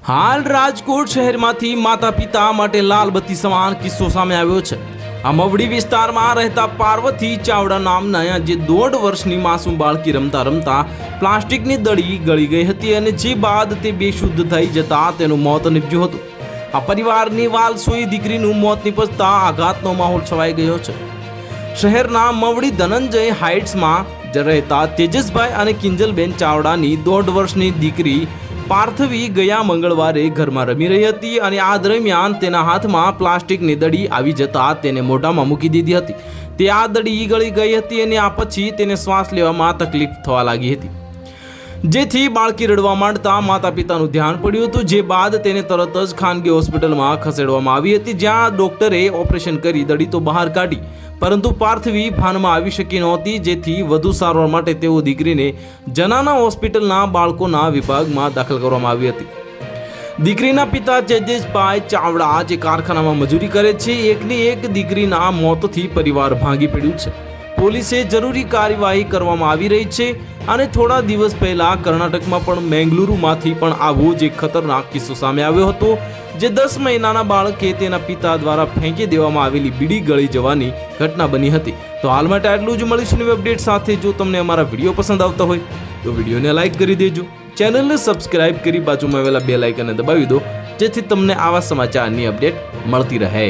હાલ રાજકોટ શહેરમાંથી માતા પિતા માટે લાલ બત્તી સમાન કિસ્સો સામે આવ્યો છે। આ મવડી વિસ્તારમાં રહેતા પાર્વતી ચાવડા નામના જે 1.5 વર્ષની માસૂમ બાળકી રમતા રમતા પ્લાસ્ટિકની દડી ગળી ગઈ હતી અને જે બાદ તે બેશુદ્ધ થઈ જતા તેનું મોત નીપજ્યું હતું। આ પરિવારની વાલસોઈ દીકરીનું મોત નીપજતા આઘાતનો માહોલ છવાઈ ગયો છે। શહેરના મવડી ધનંજય હાઇટ્સમાં રહેતા તેજસભાઈ અને કિંજલબેન ચાવડાની 1.5 વર્ષની દીકરી પાર્થવી ગયા મંગળવારે ઘરમાં રમી રહી હતી અને આ દરમિયાન તેના હાથમાં પ્લાસ્ટિકની દડી આવી જતા તેને મોઢામાં મૂકી દીધી હતી। તે આ દડી ગળી ગઈ હતી અને આ પછી તેને શ્વાસ લેવામાં તકલીફ થવા લાગી હતી, જેથી બાળકી રડવા માંડતા માતા પિતાનું ધ્યાન પડ્યું હતું, જે બાદ તેને તરત જ ખાનગી હોસ્પિટલમાં ખસેડવામાં આવી હતી, જ્યાં ડોક્ટરે ઓપરેશન કરી દડી તો બહાર કાઢી, પરંતુ પાર્થવી ભાનમાં આવી શકી નહોતી, જેથી વધુ સારવાર માટે તેઓ દીકરીને જનાના હોસ્પિટલના બાળકોના વિભાગમાં દાખલ કરવામાં આવી હતી। દીકરીના પિતા તેજસભાઈ ચાવડા જે કારખાનામાં મજૂરી કરે છે, એકની એક દીકરીના મોતથી પરિવાર ભાંગી પડ્યું છે। પોલીસે જરૂરી કાર્યવાહી કરવામાં આવી રહી છે અને થોડા દિવસ પહેલા કર્ણાટકમાં પણ મેંગલુરુમાંથી પણ આવો જ એક ખતરનાક કિસ્સો સામે આવ્યો હતો, જે 10 મહિનાના બાળકે તેના પિતા દ્વારા ફેંકી દેવામાં આવેલી બીડી ગળી જવાની ઘટના બની હતી। તો હાલ માટે આટલું જ, મળીશું નવી અપડેટ સાથે। જો તમને અમારા વિડીયો પસંદ આવતા હોય તો વિડીયોને લાઇક કરી દેજો, ચેનલને સબસ્ક્રાઇબ કરી બાજુમાં આવેલા બેલ આઇકનને દબાવી દો, જેથી તમને આવા સમાચારની અપડેટ મળતી રહે।